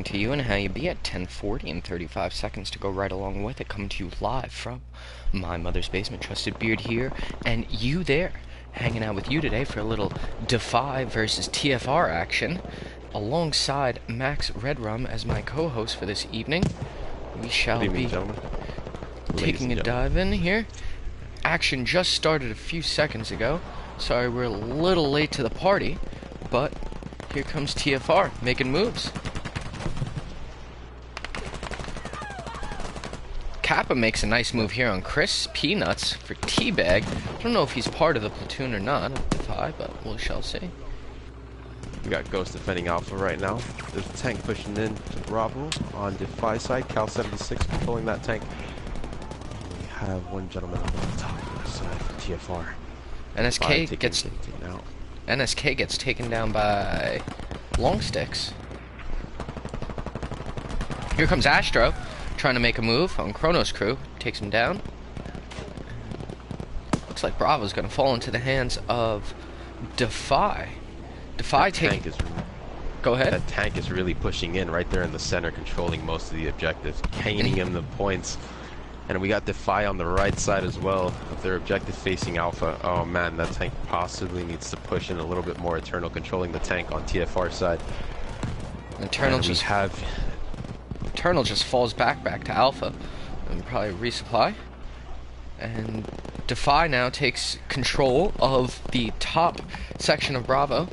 listening to you and how you be at 10:40 and 35 seconds to go right along with it. Coming to you live from my mother's basement. Trusted Beard here, and you there, hanging out with you today for a little DeFy versus TFR action, alongside Max Redrum as my co-host for this evening. We shall be taking a dive in here. Action just started a few seconds ago. Sorry we're a little late to the party, but here comes TFR making moves. Kappa makes a nice move here on Chris Peanuts for Teabag. I don't know if he's part of the platoon or not of DeFy, but we shall see. We got Ghost defending Alpha right now. There's a tank pushing in to Bravo on DeFy side. Cal 76 controlling that tank. We have one gentleman on the top side for TFR. NSK gets taken down by long sticks. Here comes Astro, trying to make a move on Chronos Crew. Takes him down. Looks like Bravo's going to fall into the hands of DeFy. Go ahead. That tank is really pushing in right there in the center, controlling most of the objectives, caning him the points. And we got DeFy on the right side as well, with their objective facing Alpha. Oh man, that tank possibly needs to push in a little bit more. Eternal controlling the tank on TFR side. Eternal just falls back to Alpha and probably resupply. And DeFy now takes control of the top section of Bravo,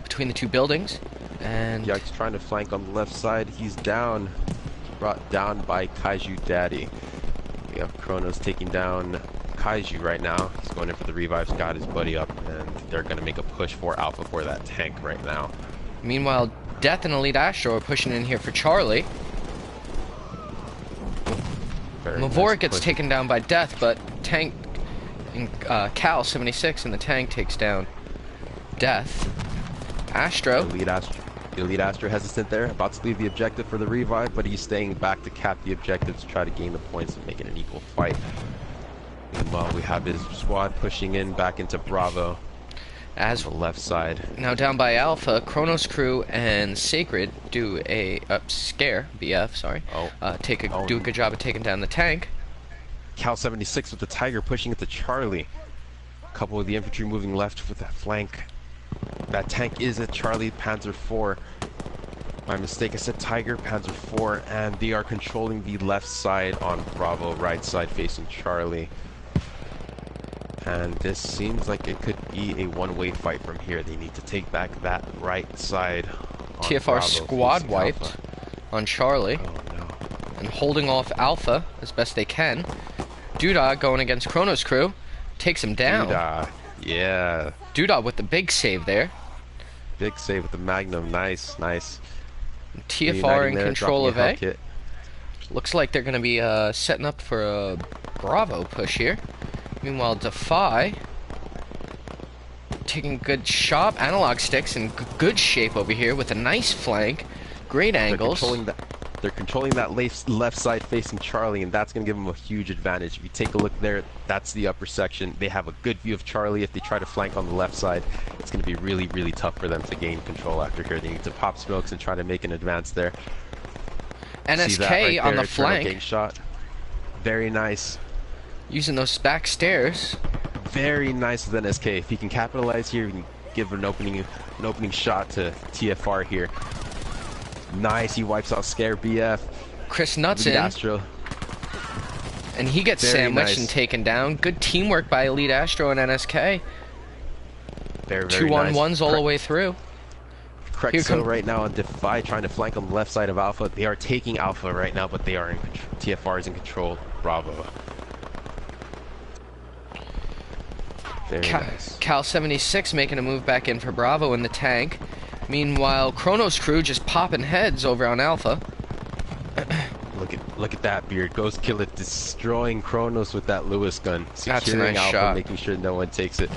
between the two buildings. And yeah, he's trying to flank on the left side. He's down, brought down by Kaiju Daddy. We have Kronos taking down Kaiju right now. He's going in for the revives, got his buddy up, and they're going to make a push for Alpha for that tank right now. Meanwhile, Death and Elite Astro are pushing in here for Charlie. Mavoric gets taken down by Death, but tank and Cal 76 in the tank takes down Death. Astro. Elite Astro hesitant there, about to leave the objective for the revive, but he's staying back to cap the objective to try to gain the points and make it an equal fight. Meanwhile, we have his squad pushing in back into Bravo as the left side. Now down by Alpha, Chronos Crew and Sacred do a scare BF. Sorry. Do a good job of taking down the tank. Cal 76 with the Tiger pushing it to Charlie. A couple of the infantry moving left with that flank. That tank is a Charlie Panzer IV. My mistake, I said Tiger, Panzer IV, and they are controlling the left side on Bravo, right side facing Charlie. And this seems like it could be a one-way fight from here. They need to take back that right side. TFR Bravo, squad wiped Alpha on Charlie. Oh no. And holding off Alpha as best they can. Doodah going against Chronos Crew. Takes him down. Doodah, yeah. Doodah with the big save there. Big save with the Magnum, nice. TFR in control of A. Looks like they're going to be setting up for a Bravo push here. Meanwhile, DeFy taking good shot. Analog sticks in good shape over here with a nice flank. Great angles. They're controlling that left side facing Charlie, and that's going to give them a huge advantage. If you take a look there, that's the upper section. They have a good view of Charlie. If they try to flank on the left side, it's going to be really, really tough for them to gain control after here. They need to pop smokes and try to make an advance there. NSK right on the flank. Shot. Very nice. Using those back stairs. Very nice with NSK. If he can capitalize here, he can give an opening shot to TFR here. Nice, he wipes out Scare BF. Chris Nuts in. Astro. And he gets sandwiched and taken down. Good teamwork by Elite Astro and NSK. Very 2-on-1s all the way through. Crexo right now on DeFy trying to flank on the left side of Alpha. They are taking Alpha right now, but they are in control. TFR is in control. Bravo. Very nice. Cal 76 making a move back in for Bravo in the tank. Meanwhile, Chronos Crew just popping heads over on Alpha. Look at that, Beard. Ghost Killer destroying Chronos with that Lewis gun. That's a nice Alpha, shot. making sure no one takes it.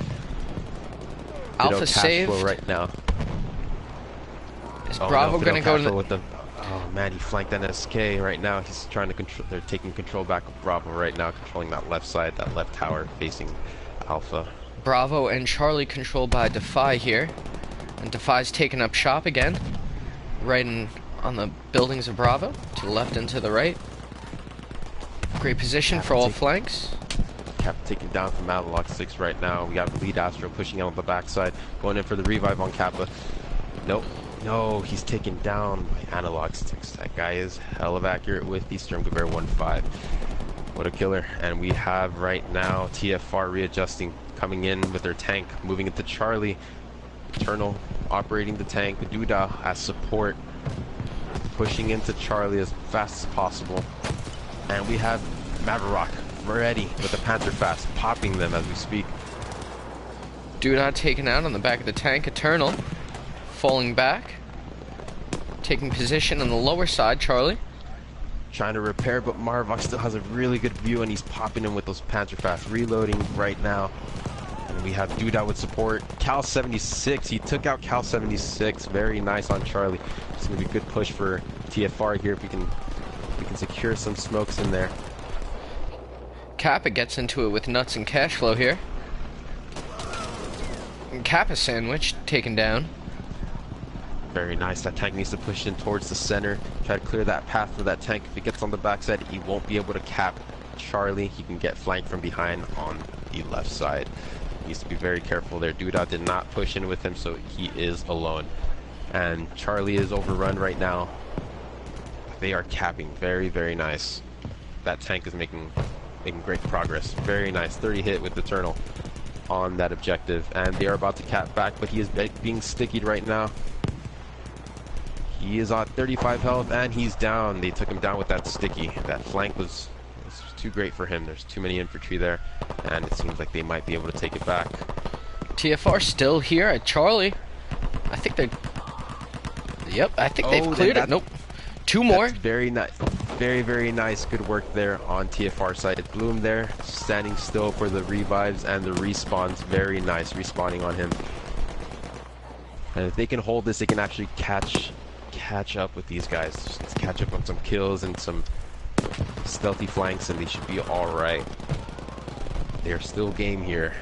Alpha saved. Right now. Is Bravo going to go to with them? Oh man, he flanked NSK right now. He's trying to control. They're taking control back of Bravo right now, controlling that left side, that left tower facing Alpha. Bravo and Charlie controlled by DeFy here. And DeFy's taking up shop again. Right in on the buildings of Bravo, to the left and to the right. Great position for all flanks. Cap taken down from Analog 6 right now. We got Lead Astro pushing out on the backside, going in for the revive on Kappa. Nope. No, he's taken down by Analog 6. That guy is hell of accurate with the Sturmgewehr 1.5. What a killer. And we have right now TFR readjusting, coming in with their tank, moving into Charlie. Eternal operating the tank. Duda as support, pushing into Charlie as fast as possible. And we have Maverick ready with the Panther Fast, popping them as we speak. Duda taken out on the back of the tank. Eternal falling back, taking position on the lower side. Charlie trying to repair, but Marvok still has a really good view, and he's popping in with those Panther Fast, reloading right now. And we have Duda with support. Cal 76, he took out Cal 76. Very nice on Charlie. It's gonna be a good push for TFR here if we can secure some smokes in there. Kappa gets into it with Nuts and Cash Flow here. And Kappa sandwich taken down. Very nice. That tank needs to push in towards the center. Try to clear that path for that tank. If he gets on the backside, he won't be able to cap Charlie. He can get flanked from behind on the left side. Needs to be very careful there. Duda did not push in with him, so he is alone. And Charlie is overrun right now. They are capping. Very, very nice. That tank is making great progress. Very nice. 30 hit with Eternal on that objective. And they are about to cap back, but he is being stickied right now. He is on 35 health, and he's down. They took him down with that sticky. That flank was too great for him. There's too many infantry there, and it seems like they might be able to take it back. TFR still here at Charlie. I think they're... Yep, I think they've cleared it. Nope. Two more. Very nice. Very, very nice. Good work there on TFR side. Bloom there, standing still for the revives and the respawns. Very nice. Respawning on him. And if they can hold this, they can actually catch up with these guys. Just catch up on some kills and some stealthy flanks, and they should be all right. They are still game here.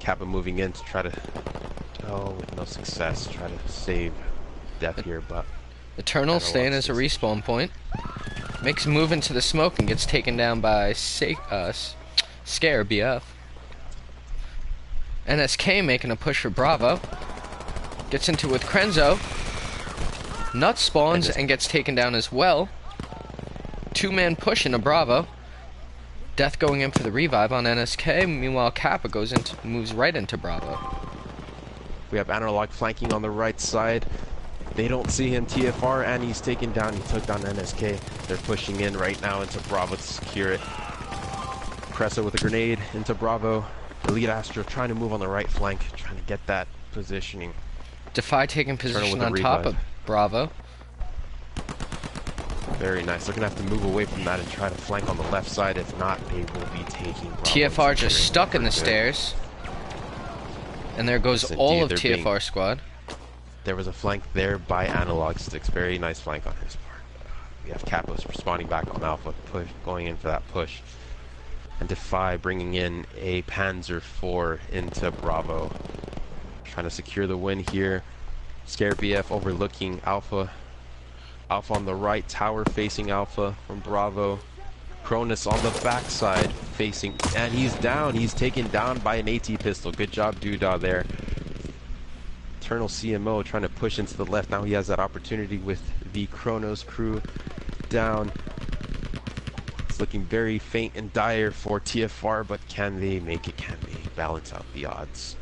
Kappa moving in to try to, with no success, try to save death here, but Eternal staying as a respawn point. Makes a move into the smoke and gets taken down by Scare BF. NSK making a push for Bravo. Gets into it with Krenzo. Nuts spawns and gets taken down as well. Two-man push into Bravo. Death going in for the revive on NSK. Meanwhile, Kappa moves right into Bravo. We have Analog flanking on the right side. They don't see him, TFR, and he's taken down. He took down NSK. They're pushing in right now into Bravo to secure it. Cressa with a grenade into Bravo. Elite Astro trying to move on the right flank, trying to get that positioning. DeFy taking position on top of Bravo. Very nice. They're going to have to move away from that and try to flank on the left side. If not, they will be taking Bravo. TFR just stuck in the stairs. And there goes all of TFR squad. There was a flank there by Analog 6. Very nice flank on his part. We have Kapos responding back on Alpha, going in for that push. And DeFy bringing in a Panzer IV into Bravo. Trying to secure the win here. Scare BF overlooking Alpha. Alpha on the right tower facing Alpha from Bravo. Cronus on the backside facing, and he's down. He's taken down by an AT pistol. Good job, Duda there. Eternal CMO trying to push into the left. Now he has that opportunity with the Kronos crew down. It's looking very faint and dire for TFR, but can they make it? Can they balance out the odds?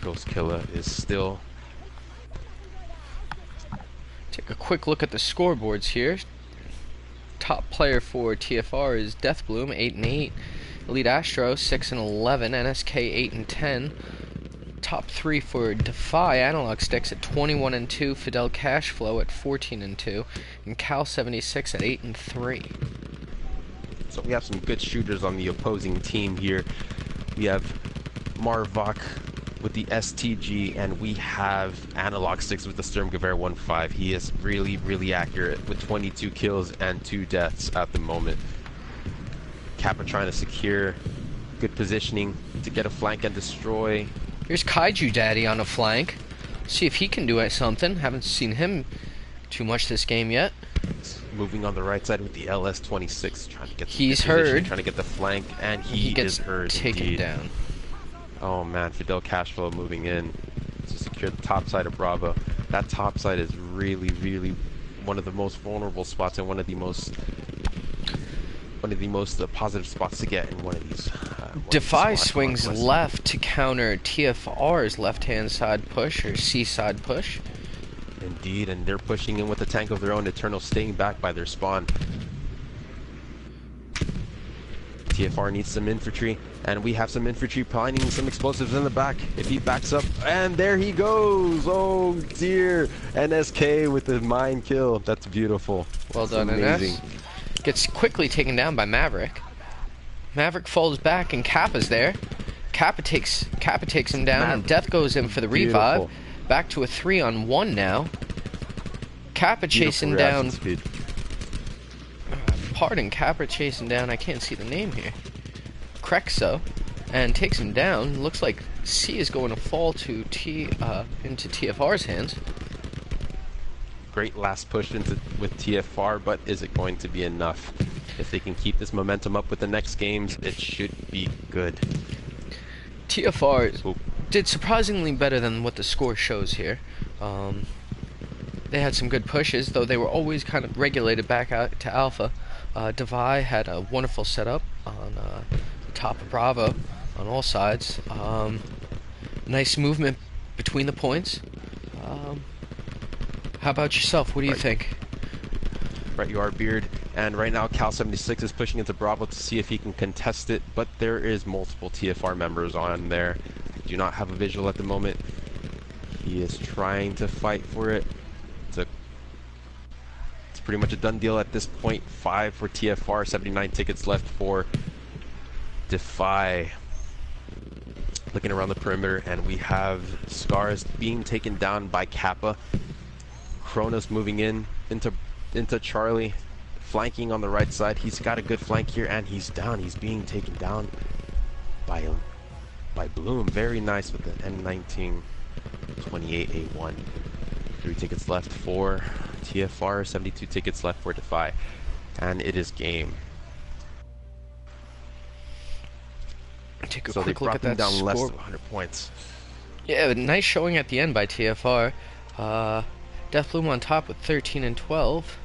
Ghost Killer is still... Take a quick look at the scoreboards here. Top player for TFR is Deathbloom, 8 and 8. Elite Astro, 6 and 11. NSK, 8 and 10. Top 3 for DeFy, Analog Sticks at 21 and 2. Fidel Cashflow at 14 and 2. And Cal 76 at 8 and 3. So we have some good shooters on the opposing team here. We have Marvok with the STG, and we have Analog Sticks with the Sturmgewehr 1.5. He is really, really accurate with 22 kills and 2 deaths at the moment. Kappa trying to secure good positioning to get a flank and destroy. Here's Kaiju Daddy on a flank. See if he can do something. Haven't seen him too much this game yet. Moving on the right side with the LS-26, trying to get some He's good position, heard. trying to get the flank, and He he gets is heard taken indeed. down. Oh man, Fidel Cashflow moving in to secure the top side of Bravo. That top side is really, really one of the most vulnerable spots and one of the most positive spots to get in one of these. DeFy swings left to counter TFR's left-hand side push, or C-side push. Indeed, and they're pushing in with a tank of their own, Eternal staying back by their spawn. TFR needs some infantry, and we have some infantry planting some explosives in the back. If he backs up, and there he goes! Oh dear! NSK with the mine kill. That's beautiful. Well done, amazing. NS. Gets quickly taken down by Maverick. Maverick falls back, and Kappa's there. Kappa takes him down, and Death goes in for the revive. Beautiful. Back to a 3-on-1 now. Kappa chasing down. Speed. Pardon, Kappa chasing down. I can't see the name here. Krexo, and takes him down. Looks like C is going to fall to into TFR's hands. Great last push with TFR, but is it going to be enough? If they can keep this momentum up with the next games, it should be good. TFR did surprisingly better than what the score shows here. They had some good pushes, though they were always kind of regulated back out to Alpha. DeFy had a wonderful setup on the top of Bravo on all sides. Nice movement between the points. How about yourself? What do you think? Right, you are Beard, and right now Cal 76 is pushing into Bravo to see if he can contest it, but there is multiple TFR members on there. I do not have a visual at the moment. He is trying to fight for it. It's pretty much a done deal at this point. 5 for TFR, 79 tickets left for DeFy. Looking around the perimeter, and we have Scars being taken down by Kappa. Kronos moving into Charlie, flanking on the right side. He's got a good flank here, and he's down. He's being taken down by Bloom. Very nice with the M19 28A1. 3 tickets left for TFR, 72 tickets left for DeFy, and it is game. Take a So they quick look brought at them that down less score. than 100 points. Yeah, nice showing at the end by TFR. Deathbloom on top with 13 and 12.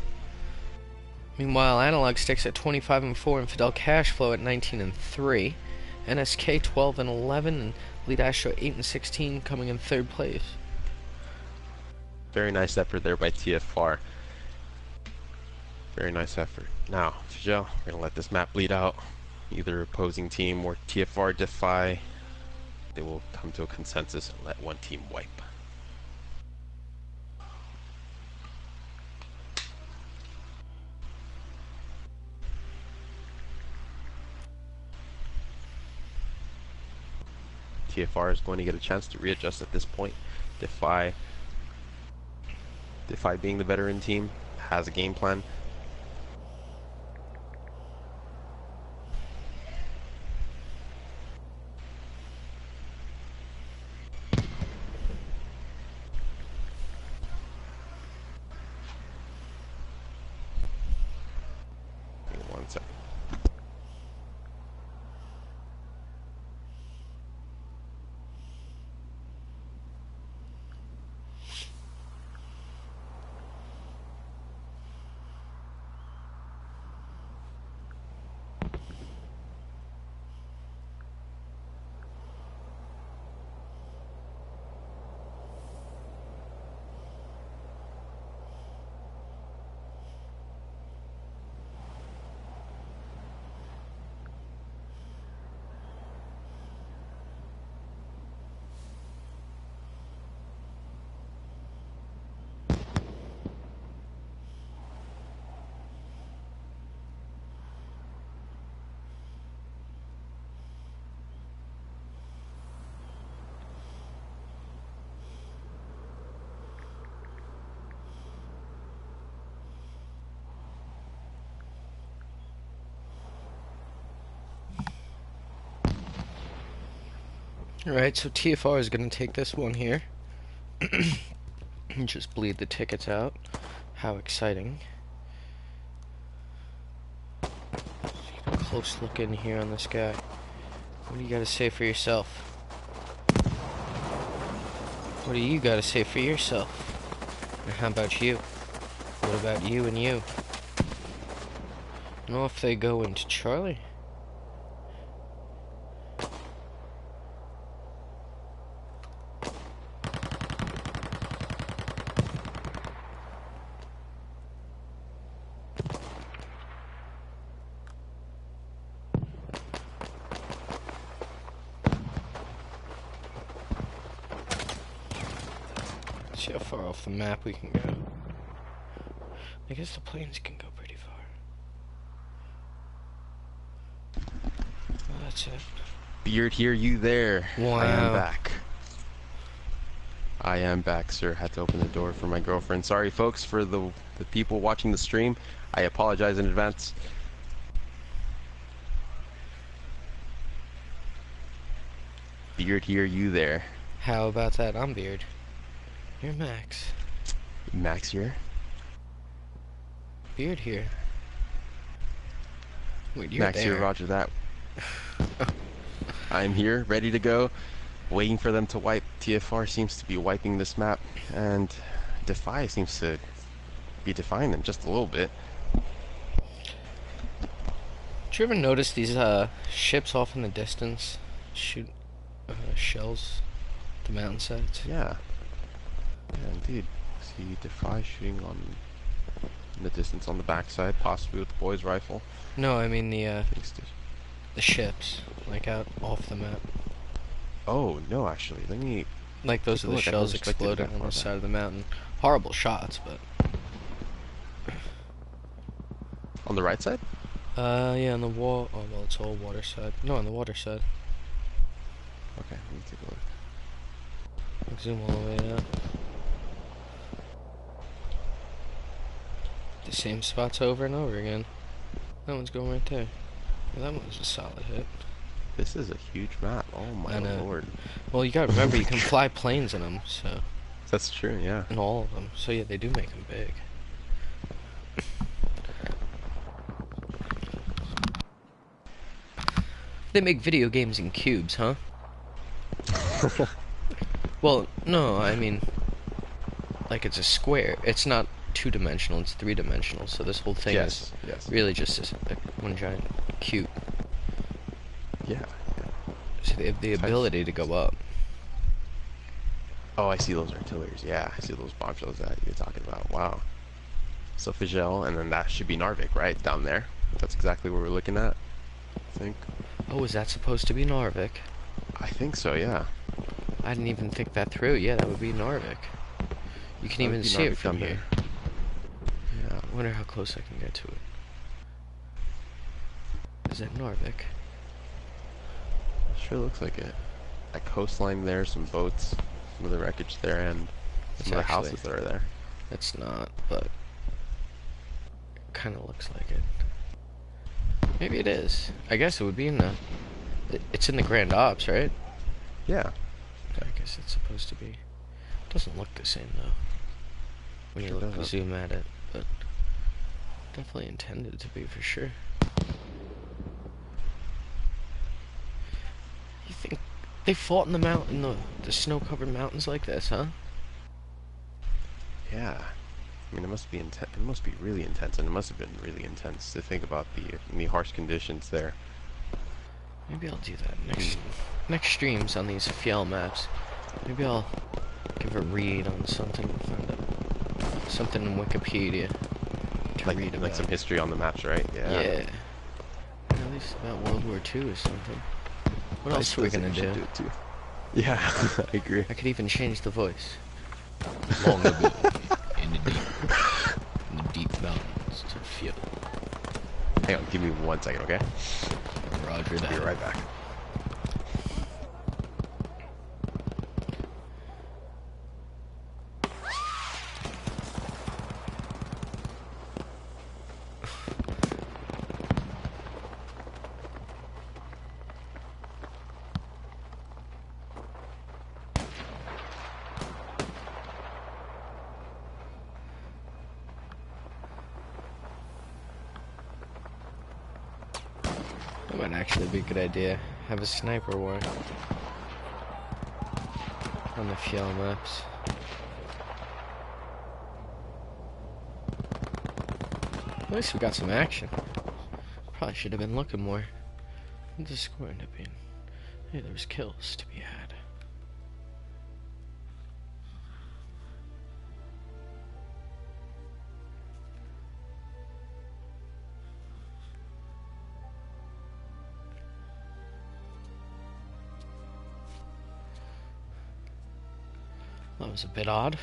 Meanwhile, Analog Sticks at 25 and 4, and Fidel Cashflow at 19 and 3. NSK 12 and 11, and Lead Astro 8 and 16, coming in third place. Very nice effort there by TFR. Very nice effort. Now, Fidel, we're gonna let this map bleed out. Either opposing team or TFR DeFy, they will come to a consensus and let one team wipe. TFR is going to get a chance to readjust at this point. DeFy being the veteran team, has a game plan. Give me 1 second. Alright, so TFR is going to take this one here. And just bleed the tickets out. How exciting. Close look in here on this guy. What do you gotta say for yourself? What do you gotta say for yourself? And how about you? What about you and you? I don't know if they go into Charlie. See how far off the map we can go. I guess the planes can go pretty far. Well, that's it. Beard here, you there. Wow. I am back. I am back, sir. Had to open the door for my girlfriend. Sorry, folks, for the people watching the stream. I apologize in advance. Beard here, you there. How about that? I'm Beard. You're Max. Max here. Beard here. Wait, you're Max there. here, roger that. I'm here, ready to go. Waiting for them to wipe. TFR seems to be wiping this map, and DeFy seems to be defying them just a little bit. Did you ever notice these ships off in the distance shoot shells at the mountainsides? Yeah. Yeah, indeed. See DeFy shooting on in the distance on the backside, possibly with the boy's rifle. No, I mean the ships, like out off the map. Oh no, actually, let me. Like those are the Look, I shells never expected exploding that on far the back. side of the mountain. Horrible shots, but On the right side? yeah, on the wall. Oh well, it's all water side. No, on the water side. Okay, let me take a look. I'll zoom all the way out. The same spots over and over again. That one's going right there. Well, that one's a solid hit. This is a huge map. Oh my lord. Well, you gotta remember, you can fly planes in them, so. That's true, yeah. In all of them. So yeah, they do make them big. They make video games in cubes, huh? Well, no, I mean, like it's a square. It's not two-dimensional, it's three-dimensional, so this whole thing is really just one giant cube. Yeah. So they have the ability to go up. Oh, I see those artilleries. Yeah, I see those bomb shells that you're talking about. Wow. So Fagel, and then that should be Narvik, right? Down there. That's exactly what we're looking at, I think. Oh, is that supposed to be Narvik? I think so, yeah. I didn't even think that through. Yeah, that would be Narvik. You can even see it from here. Yeah. I wonder how close I can get to it. Is that Narvik? Sure looks like it. That coastline there, some boats, some of the wreckage there, and some of the houses that are there. It's not, but it kind of looks like it. Maybe it is. I guess it would be in the... It's in the Grand Ops, right? Yeah. I guess it's supposed to be. It doesn't look the same, though. When you look, zoom at it, but... Definitely intended to be, for sure. You think they fought in the mountain, the snow-covered mountains like this, huh? Yeah. I mean, it must be intense. It must be really intense, and it must have been really intense to think about the harsh conditions there. Maybe I'll do that next streams on these FL maps. Maybe I'll give a read on something, find out something in Wikipedia to read about. Like some history on the maps, right? Yeah. Yeah. At least about World War II or something. What else are we gonna do? Yeah, I agree. I could even change the voice. Long ago, in the deep mountains of Fjell. Hang on, give me 1 second, okay? Roger that. I'll be right back. That might actually be a good idea. Have a sniper war on the Fjell maps. At least we got some action. Probably should have been looking more. What's the score end up being? Hey, there's kills to be had. That was a bit odd.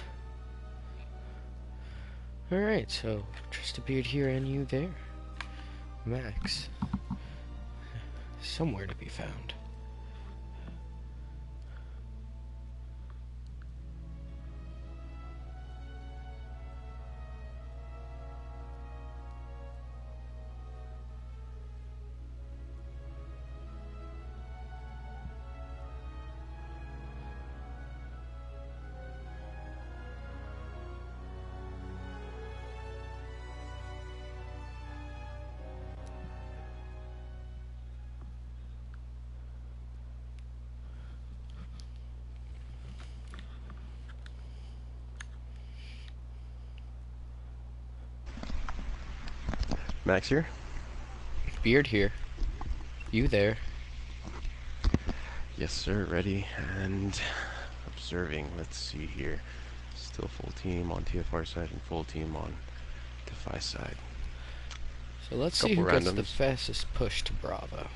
Alright, so Trusted Beard here and you there. Max. Somewhere to be found. Max here. Beard here. You there. Yes, sir. Ready and observing. Let's see here. Still full team on TFR side and full team on DeFy side. So let's see who gets the fastest push to Bravo.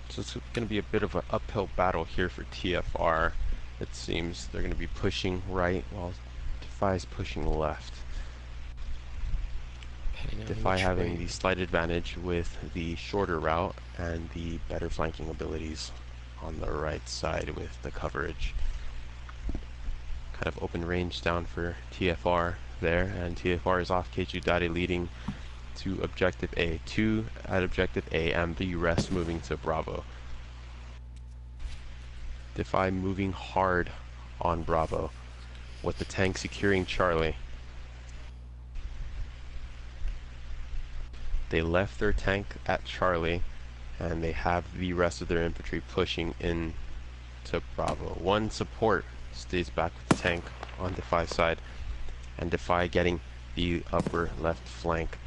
So it's going to be a bit of an uphill battle here for TFR. It seems they're going to be pushing right while DeFy is pushing left. DeFy having the slight advantage with the shorter route and the better flanking abilities on the right side with the coverage. Kind of open range down for TFR there, and TFR is off. Keiju Dade leading to Objective A. 2 at Objective A and the rest moving to Bravo. DeFy moving hard on Bravo with the tank securing Charlie. They left their tank at Charlie and they have the rest of their infantry pushing in to Bravo. One support stays back with the tank on DeFy's side, and DeFy getting the upper left flank.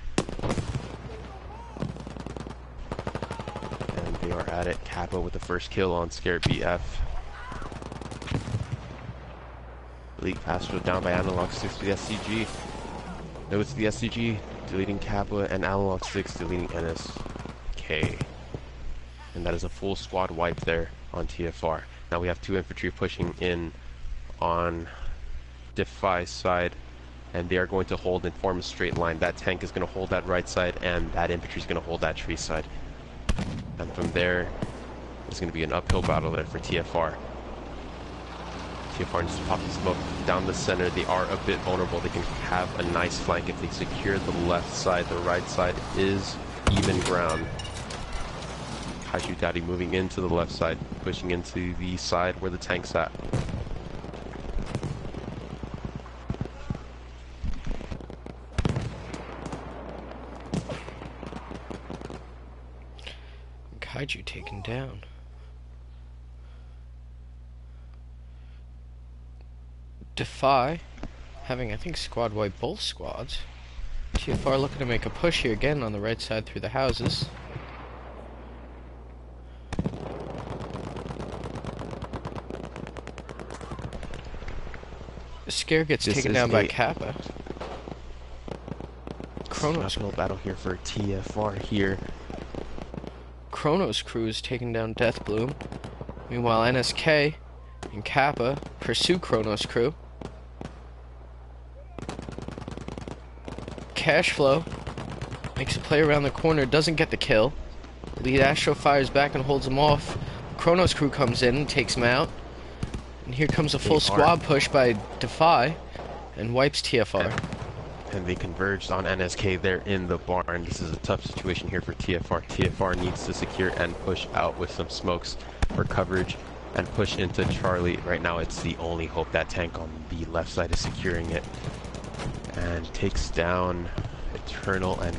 And they are at it. Kappa with the first kill on Scared BF. Elite Pastoral down by Analog 6 to the SCG. Notes to the SCG, deleting Kappa, and Analog 6 deleting NSK. And that is a full squad wipe there on TFR. Now we have two infantry pushing in on DeFy's side, and they are going to hold and form a straight line. That tank is going to hold that right side, and that infantry is going to hold that tree side. And from there, it's going to be an uphill battle there for TFR. TFR needs to pop the smoke down the center. They are a bit vulnerable. They can have a nice flank if they secure the left side. The right side is even ground. Keiju Dade moving into the left side, pushing into the side where the tank's at. Keiju taken down. DeFy having, I think, squad wipe both squads. TFR looking to make a push here again on the right side through the houses. Scare gets taken down by Kappa. Chronos battle here for TFR here. Chronos crew is taking down Deathbloom. Meanwhile, NSK and Kappa pursue Chronos crew. Cashflow makes a play around the corner, doesn't get the kill. Lead Astro fires back and holds him off. Chronos crew comes in and takes him out. And here comes a full squad push by DeFy and wipes TFR. And they converged on NSK there in the barn. This is a tough situation here for TFR. TFR needs to secure and push out with some smokes for coverage and push into Charlie. Right now it's the only hope. That tank on the left side is securing it. And takes down Eternal and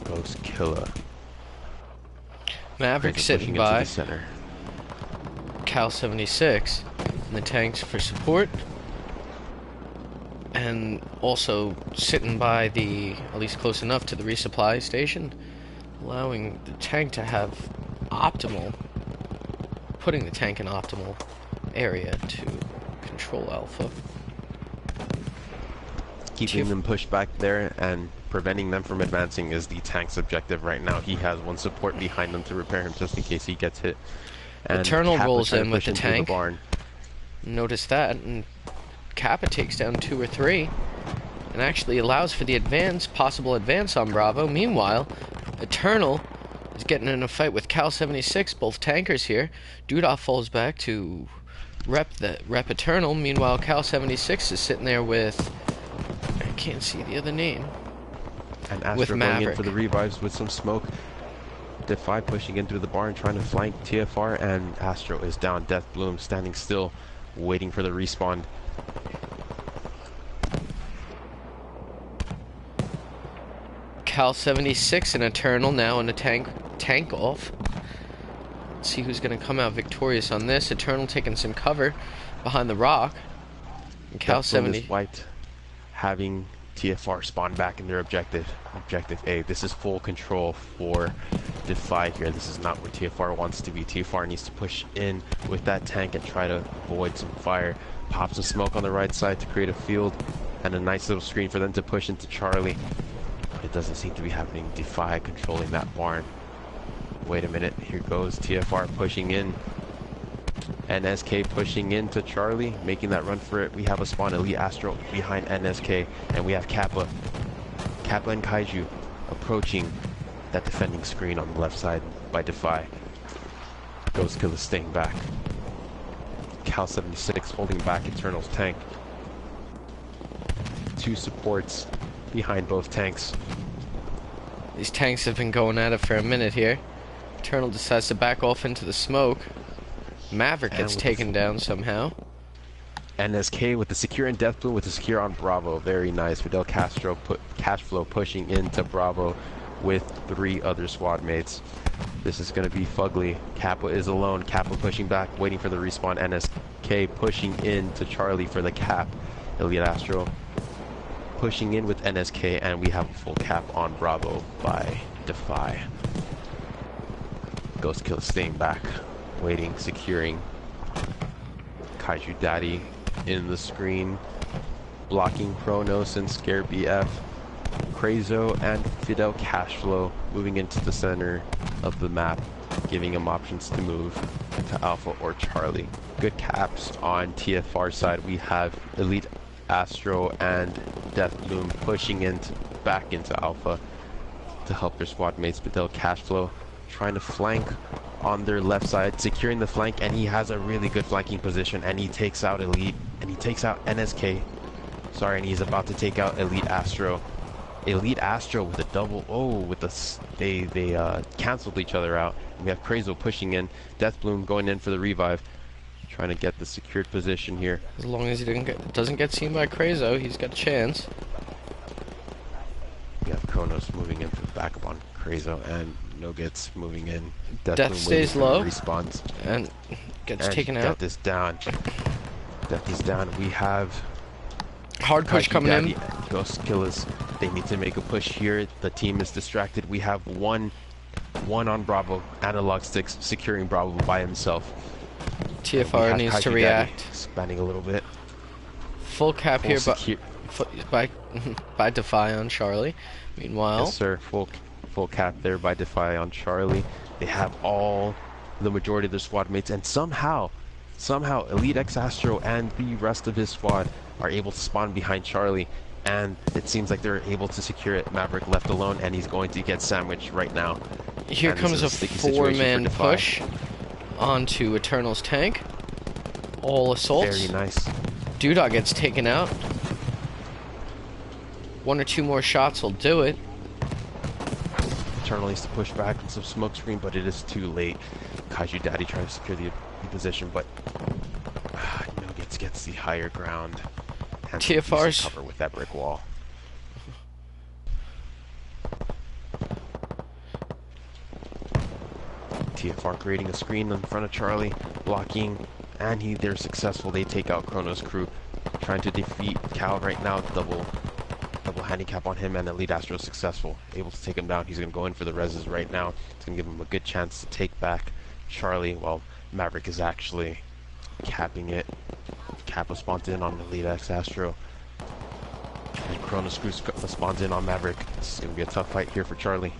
Ghost Killer. Maverick Crazy sitting pushing by. into the center. Cal 76 and the tanks for support. And also sitting by the, at least close enough to the resupply station, allowing the tank to have optimal, putting the tank in optimal area to control Alpha. Keeping them pushed back there and preventing them from advancing is the tank's objective right now. He has one support behind him to repair him just in case he gets hit. And Eternal Kappa's rolls trying to in with push the into tank. barn. Notice that, and Kappa takes down 2 or 3, and actually allows for the possible advance on Bravo. Meanwhile, Eternal is getting in a fight with Cal 76, both tankers here. Duda falls back to rep Eternal. Meanwhile, Cal 76 is sitting there with, I can't see the other name. And Astro With going Maverick. in for the revives with some smoke. DeFy pushing into the barn, trying to flank TFR, and Astro is down. Death Bloom standing still, waiting for the respawn. Cal 76 and Eternal now in a tank off. Let's see who's going to come out victorious on this. Eternal taking some cover behind the rock. And Cal Death Bloom 70 is wiped, having TFR spawn back in their objective. Objective A. This is full control for DeFy here. This is not where TFR wants to be. TFR needs to push in with that tank and try to avoid some fire. Pop some smoke on the right side to create a field and a nice little screen for them to push into Charlie. It doesn't seem to be happening. DeFy controlling that barn. Wait a minute. Here goes TFR pushing in. NSK pushing into Charlie, making that run for it. We have a spawn Elite Astro behind NSK, and we have Kappa. Kappa and Kaiju approaching that defending screen on the left side by DeFy. Ghost Killer staying back. Cal 76 holding back Eternal's tank. 2 supports behind both tanks. These tanks have been going at it for a minute here. Eternal decides to back off into the smoke. Maverick gets taken down somehow. NSK with the secure in Death Bloom with the secure on Bravo. Very nice. Fidel Castro Cashflow pushing into Bravo with 3 other squad mates. This is going to be fugly. Kappa is alone. Kappa pushing back, waiting for the respawn. NSK pushing into Charlie for the cap. Elite Astro pushing in with NSK, and we have a full cap on Bravo by DeFy. Ghost Killer staying back, waiting, securing. Kaiju Daddy in the screen, blocking Chronos and Scare BF. Crazo and Fidel Cashflow moving into the center of the map, giving him options to move to Alpha or Charlie. Good caps on TFR side. We have Elite Astro and Death Bloom pushing back into Alpha to help their squad mates. Fidel Cashflow trying to flank on their left side, securing the flank, and he has a really good flanking position, and he takes out Elite, and he takes out NSK. Sorry, and he's about to take out Elite Astro. Elite Astro with a double, with the, they canceled each other out. And we have Crazo pushing in, Death Bloom going in for the revive, trying to get the secured position here. As long as he doesn't get seen by Crazo, he's got a chance. We have Kronos moving in for backup on Crazo, and Nuggets moving in. Death stays low. Respawns. And gets taken out. Death is down. Death is down. We have Hard push coming in. Ghost Killers. They need to make a push here. The team is distracted. We have one on Bravo. Analog Sticks securing Bravo by himself. TFR needs to react. Expanding a little bit. Full cap here by DeFy on Charlie. Meanwhile, yes, sir. Full cap there by DeFy on Charlie. They have the majority of their squad mates, and somehow Elite X Astro and the rest of his squad are able to spawn behind Charlie, and it seems like they're able to secure it. Maverick left alone, and he's going to get sandwiched right now. Here comes a 4-man push onto Eternal's tank. All assaults. Very nice. Duda gets taken out. 1 or 2 more shots will do it. Eternal needs to push back in some smoke screen, but it is too late. Kaiju Daddy trying to secure the position, but Nuggets gets the higher ground and TFR's some cover with that brick wall. TFR creating a screen in front of Charlie, blocking, and they're successful. They take out Chrono's crew, trying to defeat Cal right now. Double handicap on him, and Elite Astro successful, able to take him down. He's going to go in for the reses right now. It's going to give him a good chance to take back Charlie, while Maverick is actually capping it. Kappa spawns in on Elite Astro, and Chrono's crew spawns in on Maverick. This is going to be a tough fight here for Charlie.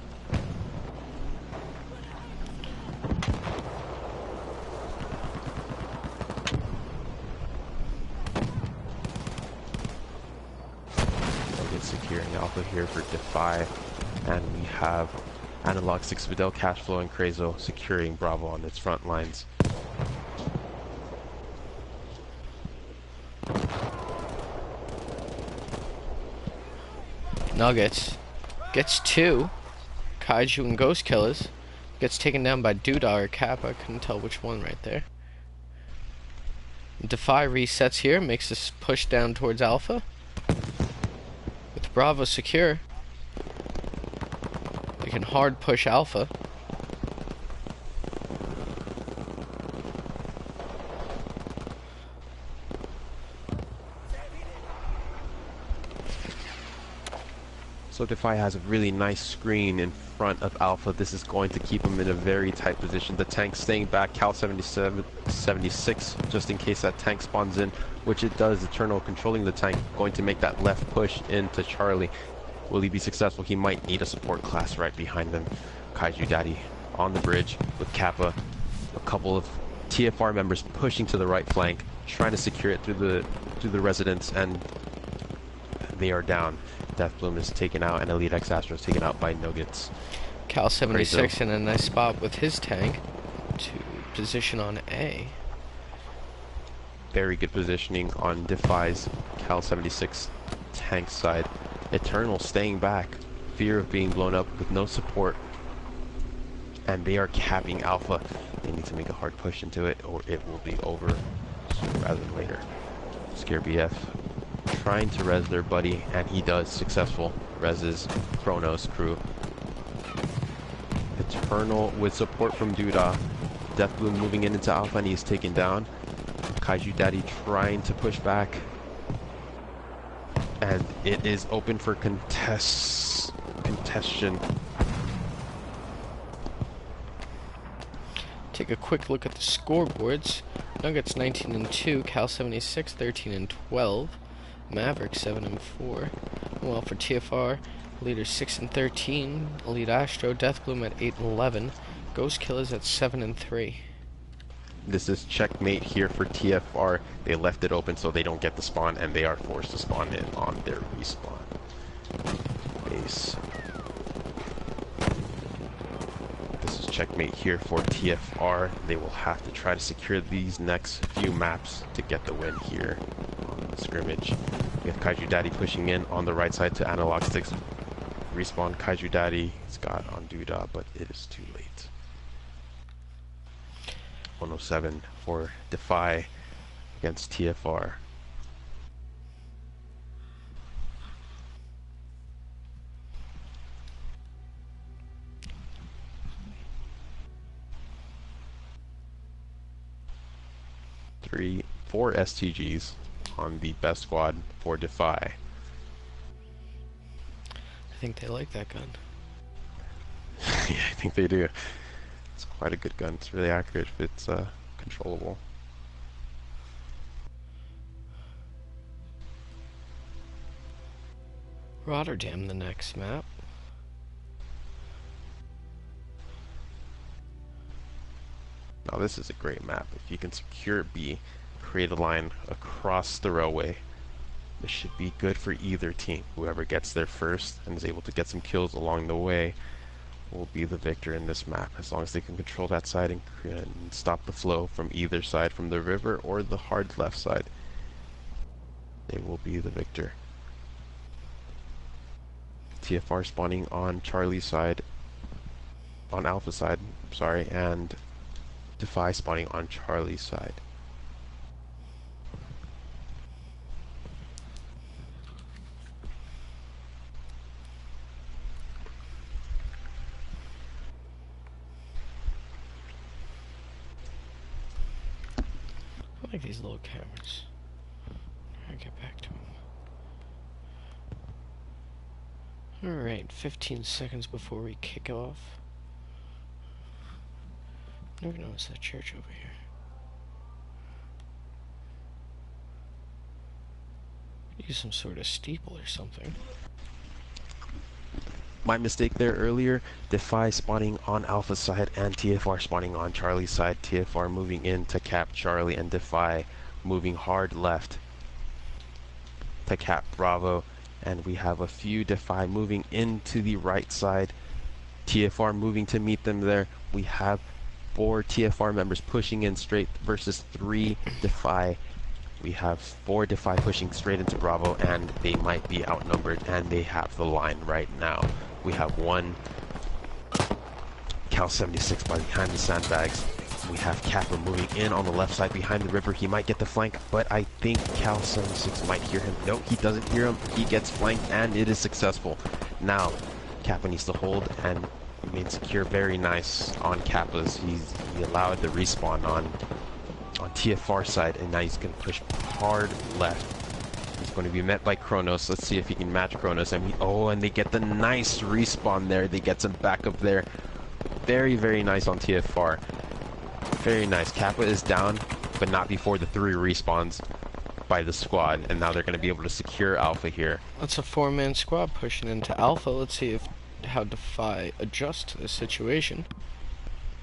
Securing Alpha here for DeFy, and we have Analog 6 Videl, Cashflow, and Crazo securing Bravo on its front lines. Nuggets gets 2. Kaiju and Ghost Killers gets taken down by Doodah or Kappa. Couldn't tell which one right there. DeFy resets here, makes this push down towards Alpha. With Bravo secure, they can hard push Alpha. So DeFy has a really nice screen in front of Alpha. This is going to keep him in a very tight position. The tank staying back, Cal 76, just in case that tank spawns in, which it does. Eternal controlling the tank, going to make that left push into Charlie. Will he be successful? He might need a support class right behind him. Kaiju Daddy on the bridge with Kappa. A couple of TFR members pushing to the right flank, trying to secure it through the residence, and they are down. Death Bloom is taken out, and Elite X Astro is taken out by Nuggets. Cal 76 in a nice spot with his tank to position on A. Very good positioning on DeFy's Cal 76 tank side. Eternal staying back, fear of being blown up with no support, and they are capping Alpha. They need to make a hard push into it, or it will be over sooner rather than later. Scare BF trying to res their buddy, and he does. Successful. Reses Chrono's crew. Eternal with support from Doodah. Death Bloom moving in into Alpha, and he's taken down. Kaiju Daddy trying to push back, and it is open for contention. Take a quick look at the scoreboards. Nuggets 19 and 2, Cal 76 13 and 12, Maverick 7 and 4. Well, for TFR, Leader 6 and 13, Elite Astro, Deathbloom at 8 and 11, Ghost Killers at 7 and 3. This is checkmate here for TFR. They left it open so they don't get the spawn, and they are forced to spawn in on their respawn base. This is checkmate here for TFR. They will have to try to secure these next few maps to get the win here on the scrimmage. We have Kaiju Daddy pushing in on the right side to Analog 6. Respawn Kaiju Daddy. He's got on Doodah, but it is too late. 107 for DeFy against TFR. Four STGs on the best squad for DeFy. I think they like that gun. Yeah, I think they do. It's quite a good gun. It's really accurate. It's controllable. Rotterdam, the next map. Now this is a great map. If you can secure B, create a line across the railway, this should be good for either team. Whoever gets there first and is able to get some kills along the way will be the victor in this map, as long as they can control that side and stop the flow from either side, from the river or the hard left side. They will be the victor. TFR spawning on Charlie's side, on Alpha side, sorry, and DeFy spawning on Charlie's side. I like these little cameras. I'll get back to them. Alright, 15 seconds before we kick off. Never noticed that church over here. Use some sort of steeple or something. My mistake there earlier. DeFy spawning on Alpha's side and TFR spawning on Charlie's side. TFR moving in to cap Charlie and DeFy moving hard left to cap Bravo. And we have a few DeFy moving into the right side. TFR moving to meet them there. We have 4 TFR members pushing in straight versus 3 DeFy. We have 4 DeFy pushing straight into Bravo, and they might be outnumbered, and they have the line right now. We have 1 Cal 76 by behind the sandbags. We have Kappa moving in on the left side behind the river. He might get the flank, but I think Cal 76 might hear him. No, he doesn't hear him. He gets flanked, and it is successful. Now, Kappa needs to hold and remain secure. Very nice on Kappa's. He allowed the respawn on TFR side, and now he's going to push hard left. He's going to be met by Kronos. Let's see if he can match Kronos. And they get the nice respawn there. They get some backup there. Very, very nice on TFR. Very nice. Kappa is down, but not before the 3 respawns by the squad. And now they're going to be able to secure Alpha here. That's a 4-man squad pushing into Alpha. Let's see how DeFy adjusts to this situation.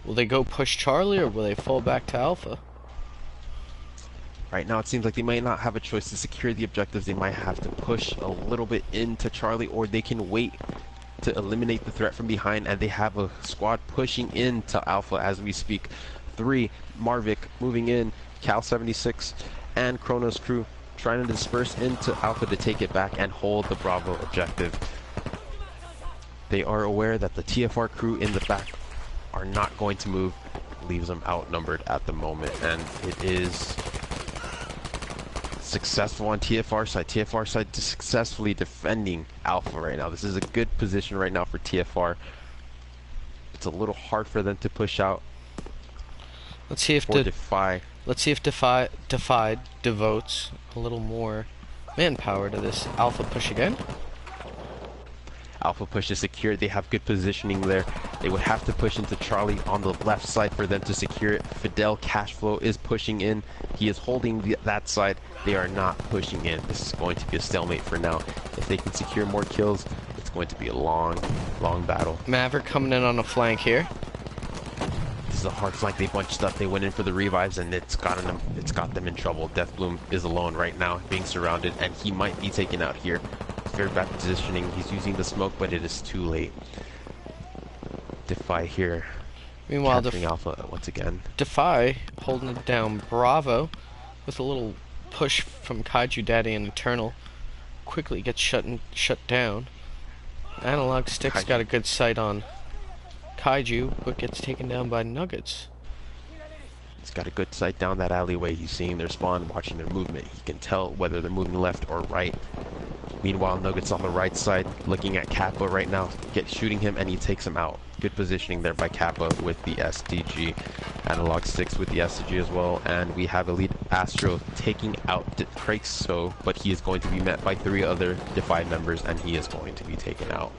Will they go push Charlie, or will they fall back to Alpha? Right now it seems like they might not have a choice to secure the objectives. They might have to push a little bit into Charlie, or they can wait to eliminate the threat from behind, and they have a squad pushing into Alpha as we speak. 3, Marvik moving in, Cal 76 and Kronos crew trying to disperse into Alpha to take it back and hold the Bravo objective. They are aware that the TFR crew in the back are not going to move. Leaves them outnumbered at the moment, and it is successful on TFR side. TFR side successfully defending Alpha right now. This is a good position right now for TFR. It's a little hard for them to push out. Let's see if DeFy. Let's see if DeFy devotes a little more manpower to this Alpha push again. Alpha push is secured. They have good positioning there. They would have to push into Charlie on the left side for them to secure it. Fidel Cashflow is pushing in. He is holding that side. They are not pushing in. This is going to be a stalemate for now. If they can secure more kills, it's going to be a long, long battle. Maverick coming in on a flank here. This is a hard flank. They bunched up. They went in for the revives, and it's got them in trouble. Deathbloom is alone right now, being surrounded, and he might be taken out here. Very bad positioning. He's using the smoke, but it is too late. DeFy here. Meanwhile, capturing Alpha once again. DeFy holding it down Bravo with a little push from Kaiju Daddy and Eternal. Quickly gets shut down. Analog Stick's got a good sight on Kaiju, but gets taken down by Nuggets. He's got a good sight down that alleyway. He's seeing their spawn, watching their movement. He can tell whether they're moving left or right. Meanwhile, Nuggets on the right side, looking at Kappa right now, shooting him, and he takes him out. Good positioning there by Kappa with the SDG. Analog Sticks with the SDG as well, and we have Elite Astro taking out Traxo, but he is going to be met by 3 other DeFy members, and he is going to be taken out.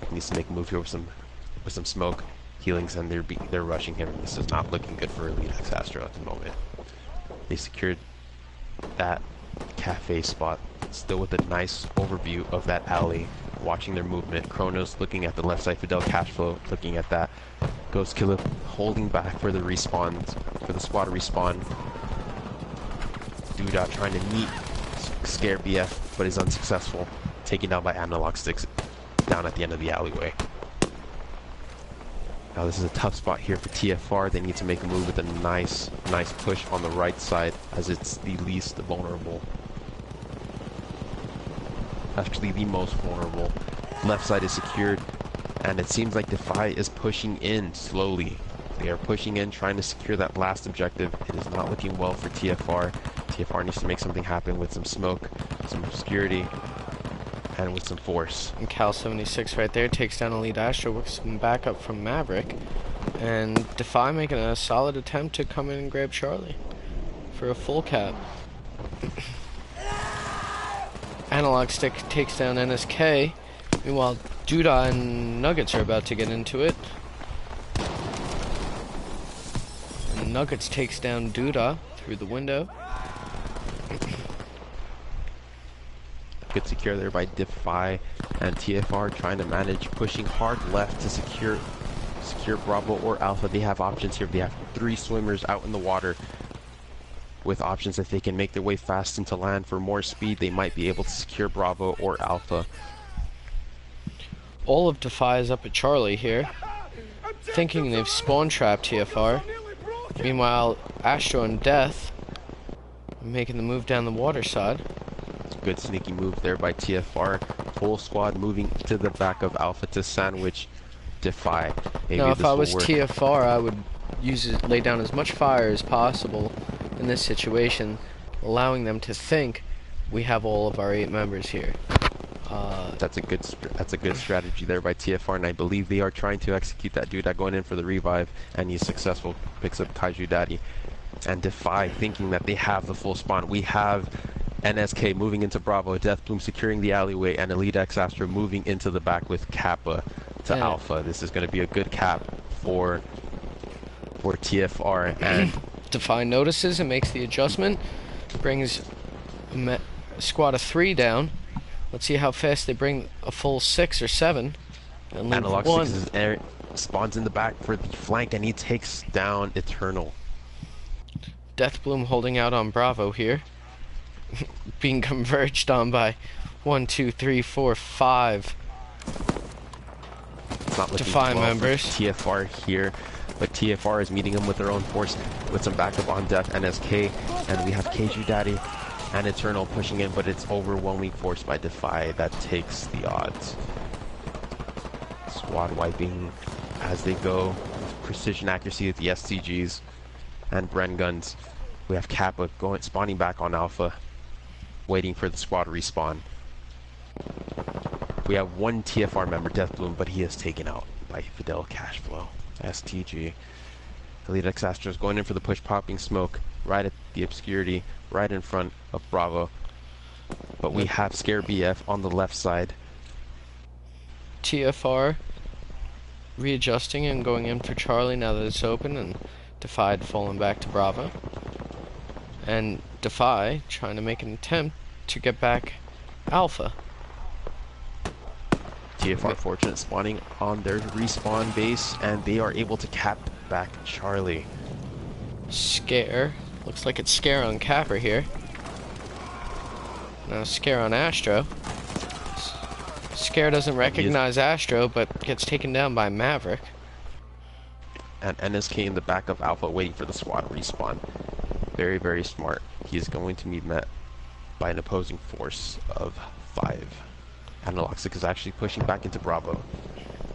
He needs to make a move here with some smoke, healings, and they're rushing him. This is not looking good for Elite Astro at the moment. They secured that cafe spot, still with a nice overview of that alley, watching their movement. Kronos looking at the left side, Fidel Cashflow looking at that. Ghost Killer holding back for the respawns, for the squad respawn. Doodah trying to meet Scare BF, but is unsuccessful. Taken down by Analog Sticks down at the end of the alleyway. Now this is a tough spot here for TFR. They need to make a move with a nice push on the right side, as it's the least vulnerable. Actually the most vulnerable. Left side is secured, and it seems like DeFy is pushing in slowly. They are pushing in, trying to secure that last objective. It is not looking well for TFR. TFR needs to make something happen with some smoke, some obscurity, and with some force. And Cal 76 right there takes down Elite Astro with some backup from Maverick. And DeFy making a solid attempt to come in and grab Charlie for a full cap. Analog Stick takes down NSK. Meanwhile, Duda and Nuggets are about to get into it. And Nuggets takes down Duda through the window. Good secure there by DeFy, and TFR trying to manage, pushing hard left to secure Bravo or Alpha. They have options here. They have 3 swimmers out in the water with options. If they can make their way fast into land for more speed, they might be able to secure Bravo or Alpha. All of DeFy is up at Charlie here, thinking they've spawn trapped TFR. Meanwhile, Astro and Death are making the move down the water side. Good sneaky move there by TFR. Full squad moving to the back of Alpha to sandwich DeFy. Now, if I was TFR, I would lay down as much fire as possible in this situation, allowing them to think we have all of our 8 members here. That's a good strategy there by TFR, and I believe they are trying to execute that. Duda going in for the revive, and he's successful. Picks up Kaiju Daddy, and DeFy thinking that they have the full spawn. We have NSK moving into Bravo, Death Bloom securing the alleyway, and Elite X Astro moving into the back with Kappa to Alpha. This is going to be a good cap for TFR, and DeFy notices and makes the adjustment, brings a squad of 3 down. Let's see how fast they bring a full 6 or 7. And leave Analog 1. 6 spawns in the back for the flank, and he takes down Eternal. Death Bloom holding out on Bravo here. Being converged on by 1, 2, 3, 4, 5 DeFy members. TFR here, but TFR is meeting them with their own force with some backup on Death and NSK, and we have Kaiju Daddy and Eternal pushing in, but it's overwhelming force by DeFy that takes the odds. Squad wiping as they go with precision accuracy with the SCGs and Bren guns. We have Kappa spawning back on Alpha, waiting for the squad respawn. We have 1 TFR member, Death Bloom, but he is taken out by Fidel Cashflow. STG. Elite X Astro is going in for the push, popping smoke right at the obscurity, right in front of Bravo. But we have Scare BF on the left side. TFR readjusting and going in for Charlie now that it's open, and DeFy falling back to Bravo. And DeFy trying to make an attempt to get back Alpha. TFR fortunate spawning on their respawn base, and they are able to cap back Charlie. Scare. Looks like it's Scare on Capper here. Now Scare on Astro. Scare doesn't recognize Astro, but gets taken down by Maverick. And NSK in the back of Alpha waiting for the squad respawn. Very, very smart. He is going to be met by an opposing force of 5. Analog Stick is actually pushing back into Bravo,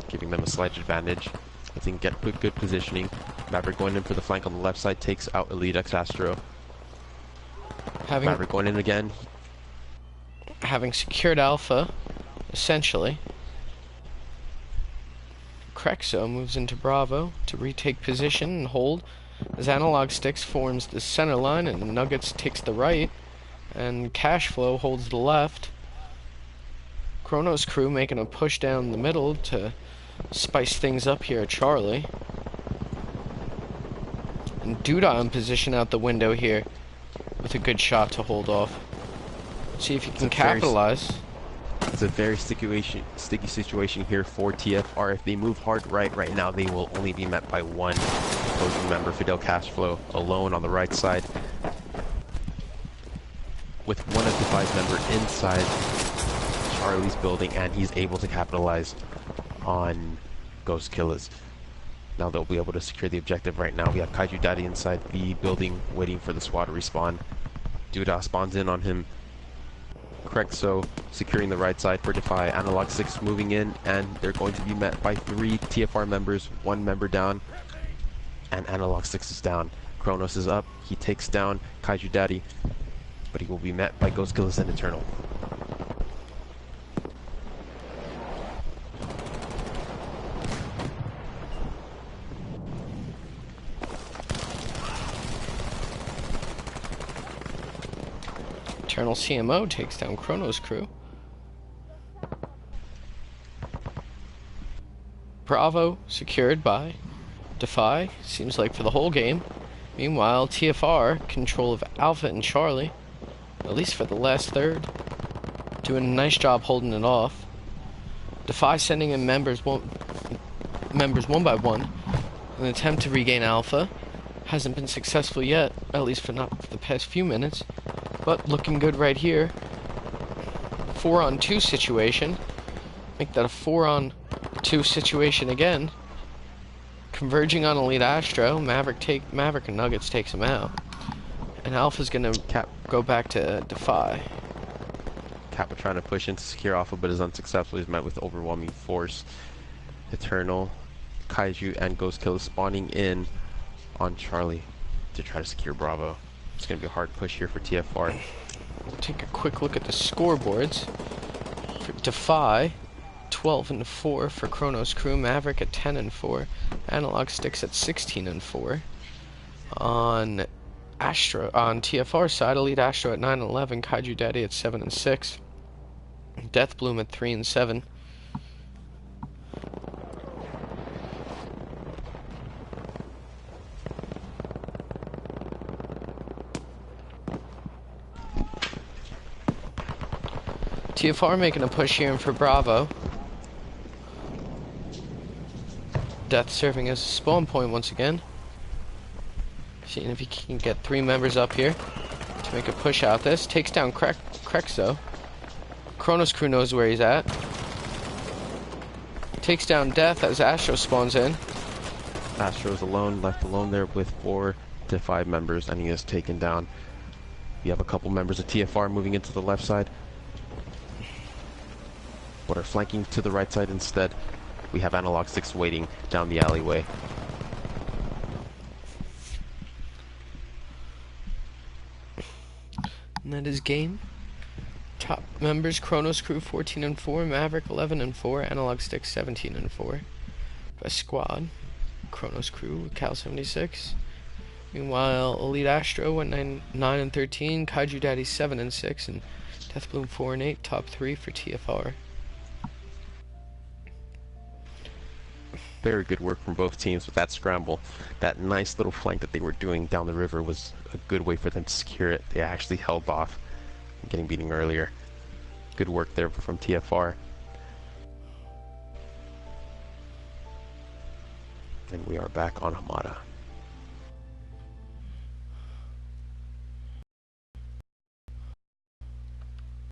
giving them a slight advantage. I think get good positioning. Maverick going in for the flank on the left side, takes out Elite X Astro. Maverick going in again. Having secured Alpha, essentially. Crexo moves into Bravo to retake position and hold as Analog Sticks forms the center line and Nuggets takes the right and Cashflow holds the left. Chrono's crew making a push down the middle to spice things up here at Charlie. And Duda in position out the window here with a good shot to hold off. See if he can capitalize. It's a very sticky situation here for TFR. If they move hard right now, they will only be met by 1 opposing member, Fidel Cashflow, alone on the right side, with 1 of DeFy's member inside Charlie's building, and he's able to capitalize on Ghost Killers. Now they'll be able to secure the objective right now. We have Kaiju Daddy inside the building waiting for the squad to respawn. Duda spawns in on him. Crexo securing the right side for DeFy. Analog 6 moving in, and they're going to be met by 3 TFR members, 1 member down. and Analog 6 is down. Kronos is up. He takes down Kaiju Daddy, but he will be met by Ghost Gillis and Eternal. Eternal CMO takes down Chrono's crew. Bravo secured by DeFy, seems like for the whole game. Meanwhile, TFR, control of Alpha and Charlie, at least for the last third, doing a nice job holding it off. DeFy sending in members one by one in an attempt to regain Alpha. Hasn't been successful yet, at least for not for the past few minutes, but looking good right here. 4-on-2 situation. Make that a 4-on-2 situation again. Converging on Elite Astro, Maverick and Nuggets takes him out, and Alpha's gonna go back to DeFy. Kappa trying to push in to secure Alpha, but is unsuccessful. He's met with overwhelming force. Eternal, Kaiju, and Ghost Killer spawning in on Charlie to try to secure Bravo. It's gonna be a hard push here for TFR. Take a quick look at the scoreboards. For DeFy, 12-4 for Chronos crew, Maverick at 10-4, Analog Sticks at 16-4. On TFR side, Elite Astro at 9-11, Kaiju Daddy at 7-6, Death Bloom at 3-7. TFR making a push here for Bravo. Death serving as a spawn point once again. Seeing if he can get 3 members up here to make a push out this. Takes down Krexo. Chronos crew knows where he's at. Takes down Death as Astro spawns in. Astro's alone, left alone there with 4 to 5 members, and he is taken down. We have a couple members of TFR moving into the left side, but are flanking to the right side instead. We have Analog 6 waiting down the alleyway. And that is game. Top members, Chronos crew 14-4, Maverick 11-4, Analog Sticks 17-4. Best squad, Chronos crew, Cal 76. Meanwhile, Elite Astro went 9-13, Kaiju Daddy 7-6, and Death Bloom 4-8, top 3 for TFR. Very good work from both teams with that scramble. That nice little flank that they were doing down the river was a good way for them to secure it. They actually held off getting beaten earlier. Good work there from TFR. And we are back on Hamada.